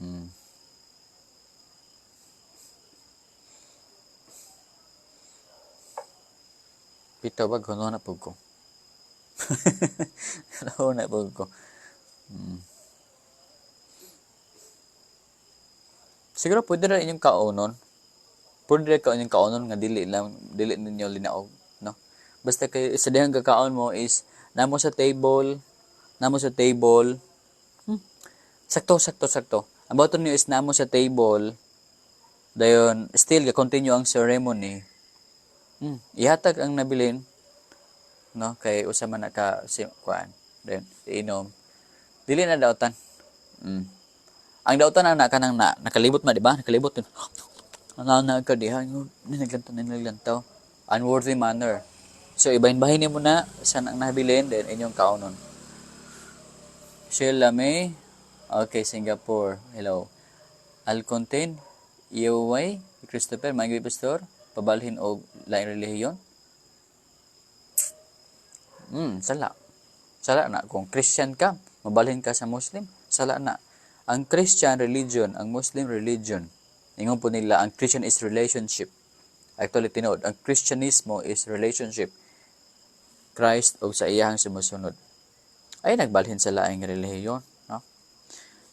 Hmm. Pito ba kuno na pug ko. Kuno na pug ko. Hmm. Siguro pwede ra inyong kaonon. Pwede ra ka inyong kaonon nga dili ninyo linaog, no? Basta kay sa dihang kakaon mo is namo sa table, sakto. Ang bawton niyo is namo sa table, dayon still ga-continue ang ceremony. Ihatag ang nabilin, no? Kay usa man naka kuan, then inom. Dili na daotan. Ang daotan na kanang nakalibot man, di ba? Nakalibot yun. Na ka diha, naglantaw. Unworthy manner. So ibahin-bahin mo na saan ang nabilin, then inyong kaonon. Sheila May, okay, Singapore, hello. Alcontain, Ioway, Christopher, Magui Pastor, pabalhin og lain relihiyon. Sala na. Kung Christian ka, mabalhin ka sa Muslim, sala na. Ang Christian religion, ang Muslim religion, ingon po nila, ang Christian is relationship. Actually, tinood, ang Christianismo is relationship. Christ o sa iyahang sumusunod. Ay, nagbalhin sa laing relihiyon. No?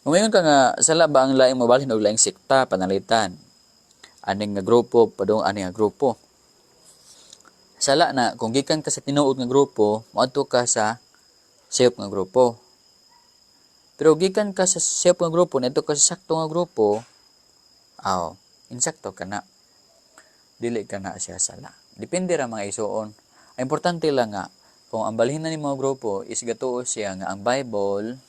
Ngayon ka nga, sala ba ang laing mabalhin o laing sikta, panalitan? Aning nga grupo, padong aning nga grupo. Sala na, kung gikan ka sa tinuod nga grupo, maadto ka sa sayop nga grupo. Pero gikan ka sa sayop nga grupo, neto ka sa sakto nga grupo, insakto ka na. Dili ka na siya sala. Depende ra mga isuon. Ang importante lang nga, kung ang balhin na ni mga grupo is gatuo siya nga ang Bible,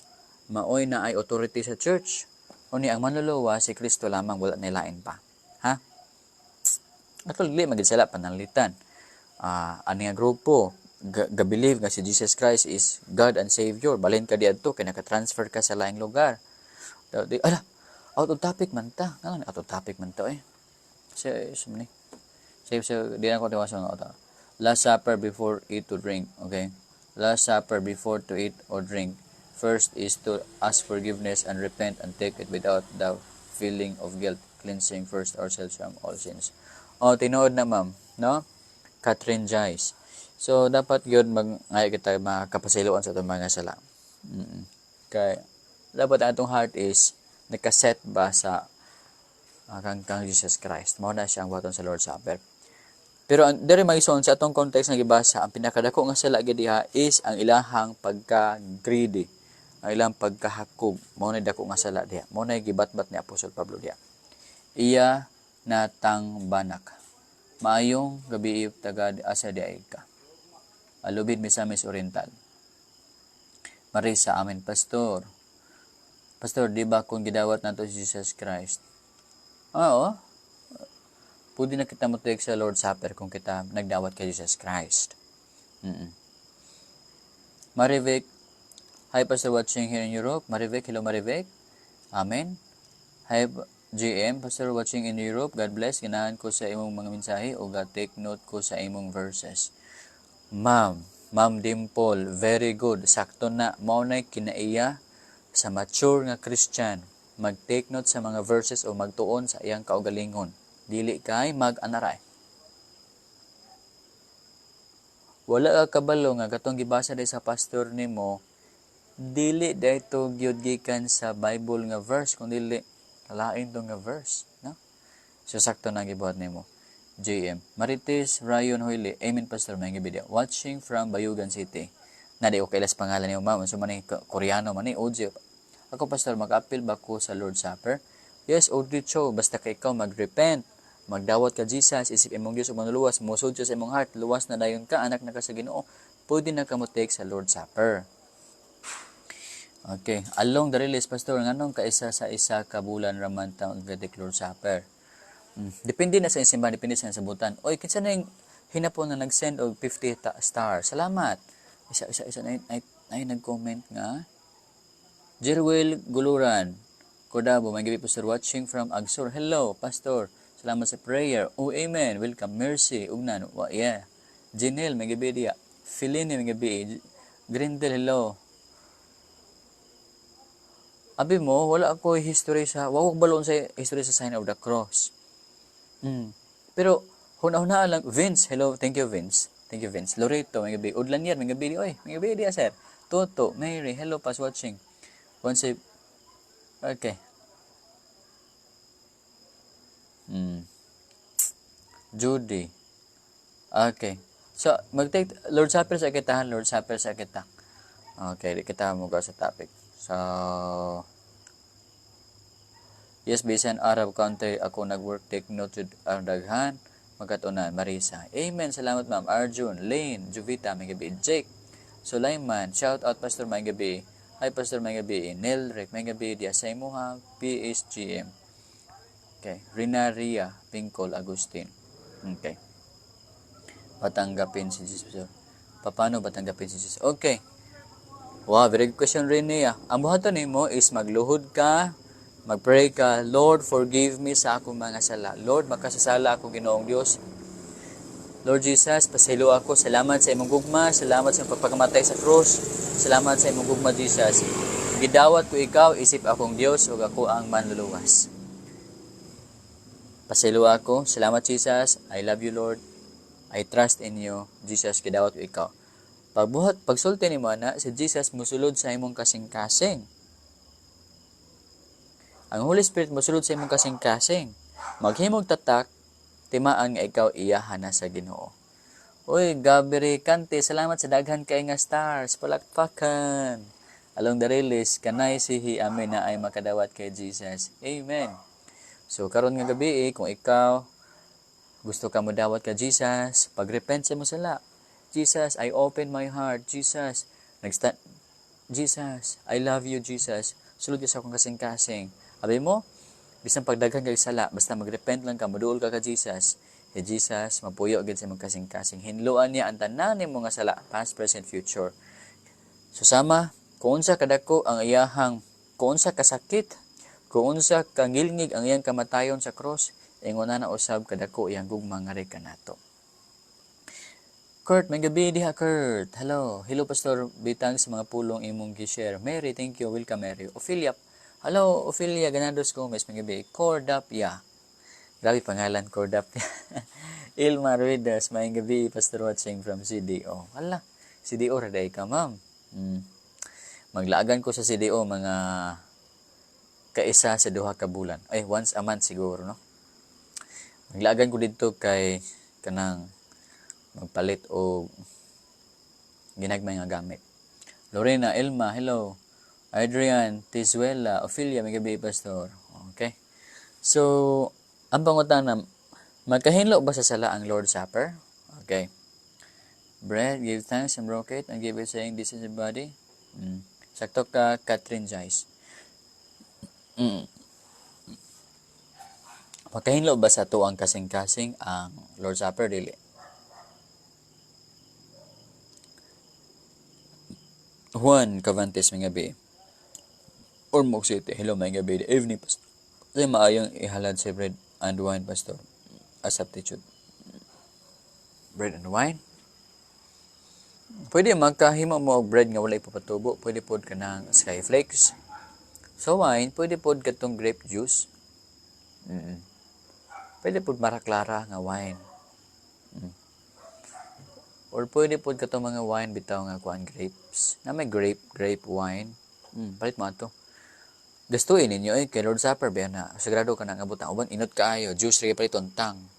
maoy na ay authority sa church. O ni ang manluluwa si Kristo lamang, wala nilain pa. Ha? Ato dili magid sala panalitan. Ani nga grupo, ga-believe nga si Jesus Christ is God and Savior. Balhin ka diadto kay naka-transfer ka sa laing lugar. Out of topic man ta. Out of topic man ta Siya di na ko tiwasan nga. Last Supper before eat to drink. Okay? Last Supper before to eat or drink. First is to ask forgiveness and repent and take it without the feeling of guilt, cleansing first ourselves from all sins. Tinuod na ma'am, no? Catherine Jice. So, dapat yun ngay kita makapasiluan sa itong mga sala. Kaya, dapat atong heart is nakaset ba sa kang Jesus Christ. Mao na siya ang buhaton sa Lord's Supper. Pero diri maison sa atong context nga gibasa, ang pinakadako nga sala gid diha is ang ilahang pagka-greedy, ang ilang pagkahakog. Mao na dako nga sala diha. Mao na gibatbat ni Apostol Pablo diha. Iya natang banak. Maayong gabi taga asa diay ka. Alubid Misamis Oriental. Marisa, amen, Pastor. Pastor, di ba kung gidawat nato si Jesus Christ? Oo. Pwede na kita matuig sa Lord's Supper kung kita nagdawat kay Jesus Christ. Marivek, hi Pastor watching here in Europe. Marivek, hello Marivek. Amen. Hi GM, Pastor watching in Europe. God bless. Ganahan ko sa imong mga mensahe o take note ko sa imong verses. Ma'am Dimple, very good. Sakto na. Mao na kinaiya sa mature nga Christian. Mag-take note sa mga verses o magtuon sa iyang kaugalingon. Dili kay mag-anaray. Wala ka kabalo nga katong gibasa di sa pastor nimo, dili dayto gyud gikan sa Bible nga verse, kun dili lain to nga verse, no? So sakto na gibuhat nimo. JM Marites Ryan Hoyle, amen Pastor, may video. Watching from Bayugan City. Na di okay las pangalan niyo ma'am, so man Koreano man ni Ojo. Ako Pastor, mag-appeal ba ko sa Lord's Supper? Yes, Audrey Cho, basta kay ikaw mag-repent, magdawat ka Jesus, isip imong Dios ug manluwas, musod sa imong heart, luwas na dayon ka, anak na ka sa Ginoo, pwede na ka mo take sa Lord's Supper. Okay, along the release Pastor, nganong kaisa sa isa ka bulan raman ta mag-take Lord's Supper? Depende na sa simbahan, depende sa sabutan. Oy, kinsa na yung hinapon na nag-send og 50 star. Salamat. Isa na ay nag-comment nga. Jerwell Guluran, Cordabo, may gabi Pastor watching from Agsur. Hello, Pastor. Salamat sa prayer. Oh, amen. Welcome. Mercy. Ugnan. Yeah. Janelle, may gabi diya. Feline, may gabi. Grindel, hello. Abi mo, wala ako history sa, wawag balon sa history sa sign of the cross. Pero, huna-huna lang, Vince, hello, thank you Vince. Thank you Vince. Loreto, may gabi. Udlanier, may gabi. Oy, may gabi diya, sir. Toto, Mary, hello, pas watching. Once a, okay. Judy. Okay. So, mag-take, Lord Supper sa kitahan, Lord Supper sa kita. Okay, di kita mo sa topic. So, yes, bisan Arab country, ako nag-work, take note ang daghan, magkatunan, Marisa. Amen, salamat ma'am. Arjun, Lane, Juvita, may gabi. Jake, Sulaiman, shout out Pastor may gabi. Hi Pastor may gabi. Nelric, may gabi. Diya sa imuha, PSGM. Okay, Rinaria, Pincol, Agustin. Okay. Patanggapin si Jesus. Paano batanggapin si Jesus? Okay. Wow, very good question rin niya. Ang buhaton nimo is magluhod ka, magpray ka, Lord, forgive me sa akong mga sala. Lord, makasasala ako Ginoong Dios. Lord Jesus, pasaylo ako. Salamat sa imong gugma. Salamat sa pagpakamatay sa krus. Salamat sa imong gugma, Jesus. Gidawat ko ikaw, isip akong Dios, ug ako ang manluluwas. Pasaylo ako. Salamat, Jesus. I love you, Lord. I trust in you. Jesus, gidawat ko ikaw. Pagsulti ni mo na, si Jesus musulod sa imong kasing-kasing. Ang Holy Spirit musulod sa imong kasing-kasing. Maghimog tatak, timaan nga ikaw iyahan na sa Ginoo. Uy, Gabri Kante, salamat sa daghan kay nga stars, palakpakan. Along the release, kanay sihi amin na ay makadawat kay Jesus. Amen. So, karon nga gabi, kung ikaw gusto ka mo dawat kay Jesus, pagrepent sa mo sala. Jesus, I open my heart. Jesus, Jesus, I love you, Jesus. Sulod ka sa akong kasing-kasing. Abi mo, bisan pagdaghan kay sala, basta magrepent lang ka, maduol ka Jesus. Jesus, mapuyo agad sa mga kasing-kasing. Hinluan niya ang tanan nimo nga sala, past, present, future. Susama, kung unsa kadako ang iyahang, kung unsa kasakit, kung unsa kangilngig ang iyang kamatayon sa cross, ingon na usab kadako iyang gugma nga kanato. Kurt, may gabi diha, Kurt. Hello. Hello, Pastor. Bitang sa mga pulong imong gi-share. Mary, thank you. Welcome, Mary. Ophelia. Hello, Ophelia. Ganados Gomez. May gabi. Cordapia. Grabe pangalan, Cordapia. Ilma Ruidas. May gabi, Pastor watching from CDO. Hala, CDO, raday ka, ma'am. Maglaagan ko sa CDO mga kaisa sa duha ka bulan. Ay, once a month siguro, no? Maglaagan ko dito kay kanang magpalit o ginagmay nga gamit. Lorena, Elma, hello. Adrian, Tizuela, Ophelia, may gabi, Pastor. Okay. So, ang pangutana, magkahinlo ba sa sala ang Lord's Supper? Okay. Bread, give thanks and broke it and give it saying, this is the body. Sakto ka, Catherine Joyce. Magkahinlo ba sa tuang kasing-kasing ang Lord's Supper? Dili. Juan Cavantes, may gabi. Ormoc City, hello, may gabi. Evening, Pastor. Kasi maayong ihalad sa bread and wine, Pastor. As substitute. Bread and wine? Pwede magkahimo mo og bread nga walay papatubo. Pwede pod ka ng skyflakes. So wine, pwede pod ka tong grape juice. Pwede pod maraklara nga wine. Or pwede pod ka itong mga wine bitaw nga kuan grapes. Na may grape wine. Palit mo ito. Gastuin ninyo kay Lord Supper ba na sagrado ka nang abot ang uban inot kaayo, juice ray paliton tang.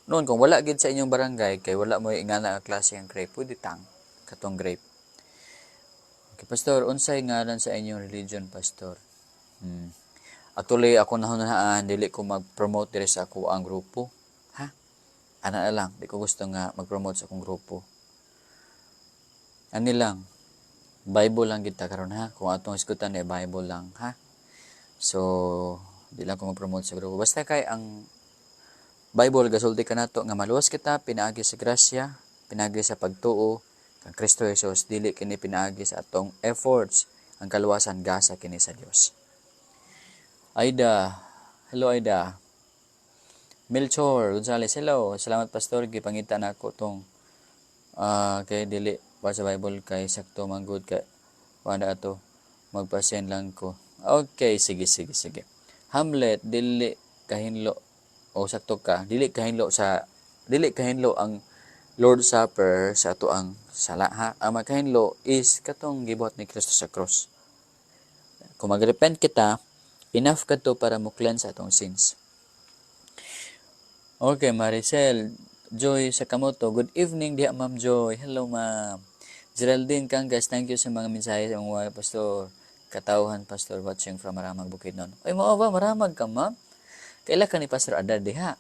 Noon kung wala gid sa inyong barangay kay wala mo ingana nga klase ng grape, pwede tang katong grape. Okay, Pastor, unsay ngalan sa inyong religion, Pastor? Actually ako nahunaan dili ko mag-promote diri sa ako ang grupo. Ana na lang, di ko gusto nga mag-promote sa akong grupo. Ani lang, Bible lang kita karon ha. Kung atong iskutan ay Bible lang ha. So, di lang ko mag-promote sa grupo. Basta kay ang Bible gasulti ka nato nga maluwas kita pinaagi sa grasya, pinaagi sa pagtuo kang Kristo Jesus, dili kini pinaagi sa atong efforts, ang kaluwasan gasa kini sa Dios. Aida. Hello, Aida. Melchor Gonzales, hello. Salamat, Pastor. Gipangita na ako tong kay dili pa sa Bible kay sakto manggod kay wala ato magpasend lang ko. Okay, sige. Hamlet, dili kahinlo o sakto ka. Dili kahinlo ang Lord Supper sa ato ang sala ha. Ang makahinlo is katong gibuhat ni Kristo sa cross. Kung magrepent kita, enough kadto para mo cleanse atong sins. Okay, Maricel Joy Sakamoto. Good evening, diha Ma'am Joy. Hello, Ma'am. Geraldine Kangas, thank you sa mga mensahe sa mga pastor. Katauhan, Pastor, watching from Maramag Bukidnon. Ay, mo ba? Maramag ka, Ma'am? Kaila ka ni Pastor Adar, diha.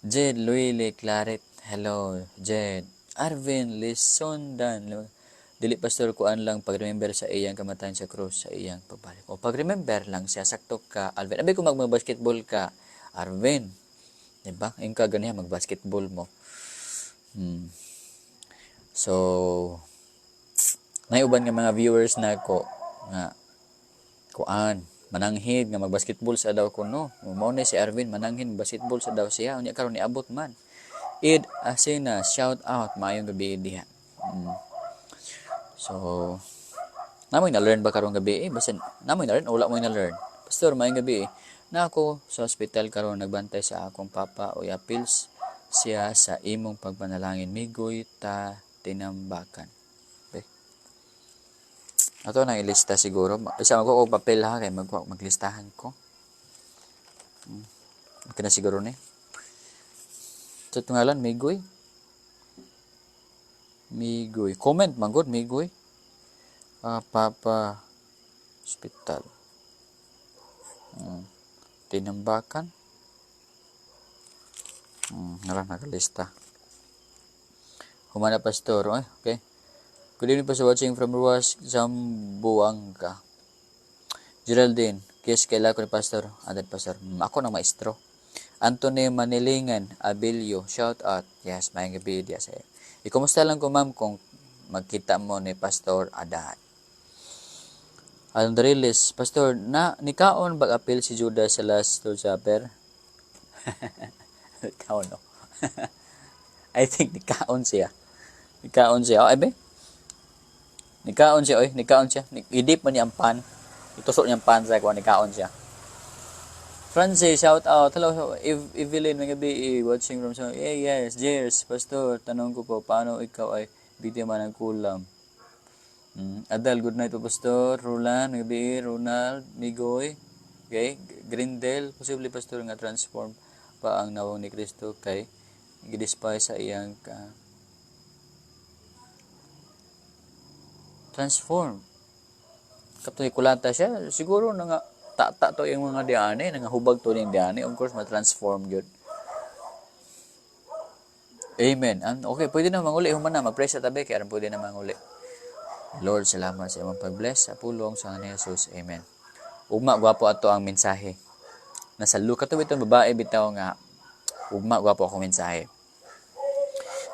Jed Luile Claret. Hello, Jed. Arvin Lisondan. Dili, Pastor, kuan lang pag-remember sa iyang kamatayan sa krus, sa iyang pagbalik. O pag-remember lang siya, sakto ka, Alvin. Abi, kung mag-basketball ka, Arvin. Diba? Yung ka ganihan, mag-basketball mo. So, naiuban nga mga viewers na ko, nga, kuan, mananghid, nga mag-basketball sa daw ko, no? Mao ni si Arvin, mananghid, basketball sa daw siya. Unya karon ni abot man. Id Asina, shout out, maayong gabi diha. So, namoy na-learn ba karong gabi? Basta, namoy na-learn, wala mo na-learn. Pastor, maayong gabi na ako sa hospital karon nagbantay sa akong papa o appeals siya sa imong pagpanalangin migoy ta tinambakan. Okay. Ato na ilista siguro. Isa ako og papel ha kay maglistahan ko. Okay na siguro ni. Sa tungalan migoy. Migoy. Comment man gud migoy. Papa hospital. Tinambakan. Nara nakalista. Humana Pastor. Okay. Good evening, Pastor, watching from Ruas, Zamboanga. Geraldine, kiss kaila ko ni Pastor. Adad Pastor. Ako na maestro. Anthony Manilingan, Abilio, shout out. Yes, may gabi diya sa iyo. Ikumusta lang ko, ma'am, kung magkita mo ni Pastor Adad. Andrilis, Pastor, nikaon bag-appeal si Judas sa last Lord Supper? Nikaon, no? I think nikaon siya. Ay, be? Nikaon siya. Idip man niya ang pan. Itusok niya ang pan sa kuha, nikaon siya. Francis, shout out. Hello, Evelyn, may gabi, watching from so. Yes, Jers, Pastor, tanong ko po, paano ikaw ay biktima ng kulam? Adal, good night po, Pastor. Roland, may gabi, Ronald, Migoy, okay, Grindel, posible, Pastor, nga transform pa ang nawang ni Kristo kay gidispise sa iyang transform. Kapag kulanta siya, siguro na nga tata to yung mga diane, nga hubag to yung diane, of course, ma-transform yun. Amen. Okay, pwede na manguli. Humana, mag-pray sa tabi, kaya pwede na manguli. Lord, salamat sa iyong pag-bless sa pulong sa ni Jesus. Amen. Ugma, gwapo ato ang mensahe. Nasa Luke, katuwid ang babae bitaw nga, ugma, gwapo akong mensahe.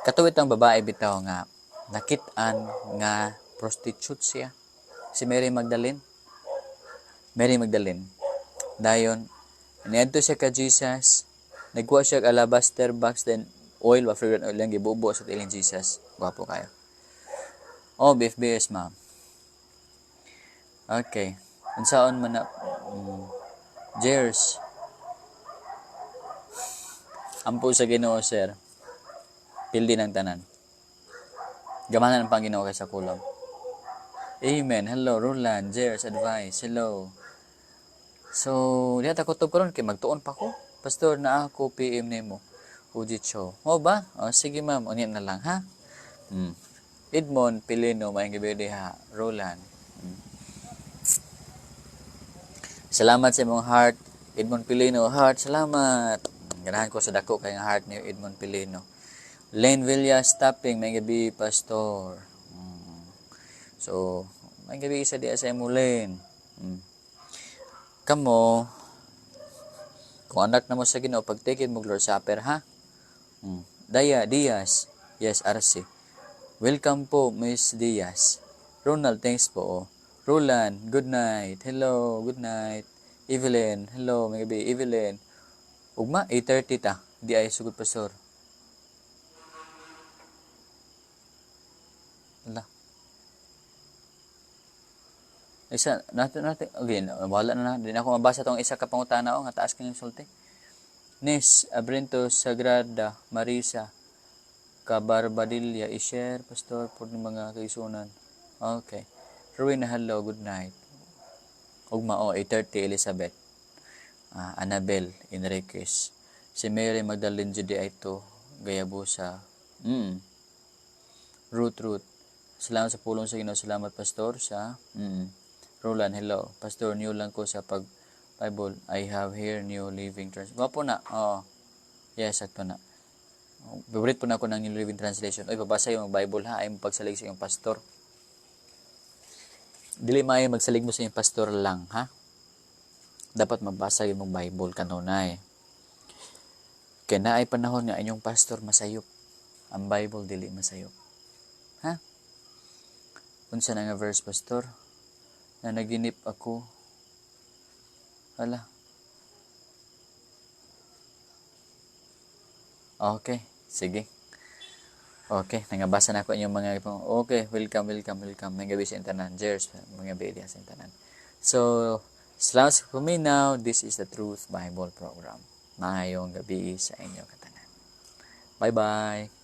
Katuwid ang babae bitaw nga, nakit-an nga prostitute siya. Si Mary Magdalene. Dayon, niadto siya ka Jesus, nagkuha siya alabaster box, then oil, fragrant oil lang, gibubo sa tiling Jesus. Gwapo kayo. BFBS, ma'am. Okay. Unsaon man na, Jers. Ampo sa Ginoo, sir. Pildi ng tanan. Gamanan ang Panginoon kaysa kulam. Amen. Hello, Roland, Jers, advice. Hello. So, diya ta kutob karon kay magtuon pa ko. Pastor, na ako PM nimo. Uji show. Ba? Sige, ma'am. Unya na lang, ha? Edmond Pilino, maayong gabi ha. Roland. Salamat sa imong heart. Edmond Pilino, heart, salamat. Ganahan ko sa dako kay nga heart ni Edmond Pilino. Lane Villas Tapping, maayong gabi, Pastor. So, maayong gabi sa diya sa imo, Lane. Kamo, kung anak na mo sa Ginoo, pagtikid mo Lord Supper, ha? Daya Diaz, yes, RC. Welcome po, Miss Diaz. Ronald, thanks po. Roland, good night. Hello, good night. Evelyn, hello, mga gabi. Evelyn, ugma, 8:30 ta. Di ay sugod pastor. Ala. Isa, natin, okay, wala na. Di na ako mabasa tong isa ka pangutana nga taas kang insulti. Nis, Abrento, Sagrada, Marisa, Kabarbadilla, i-share, pastor, por ng mga kaisunan. Okay. Rowena, hello, good night. Ugma, 8:30, Elizabeth. Annabel, Enriquez. Si Mary Magdalene Judy Aito, Gayabusa. Ruth. Salamat sa pulong sa Ginoo. Salamat, pastor, sa Roland, hello. Pastor, new lang ko sa Bible. I have here New Living Translation. Wapo na. Oo. Yes, sakto na. Favorite po na ako ng New Living Translation. Oy, babasa yung Bible ha. Ay mo pagsalig sa iyong pastor. Dili maayo magsalig mo sa iyong pastor lang, ha? Dapat mabasa yung Bible kanunay. Kaya na ay panahon nga inyong pastor masayop. Ang Bible dili masayop. Ha? Unsa na nga verse, pastor? Na naginip ako. Hala. Okay, sige. Okay, nangabasa na ako inyong mga okay, welcome. Mga gabi sa internet. Cheers, mga gabi sa internet. So, salamat sa kuminaw. This is the Truth Bible Program. Maayong gabi sa inyo katanan. Bye-bye.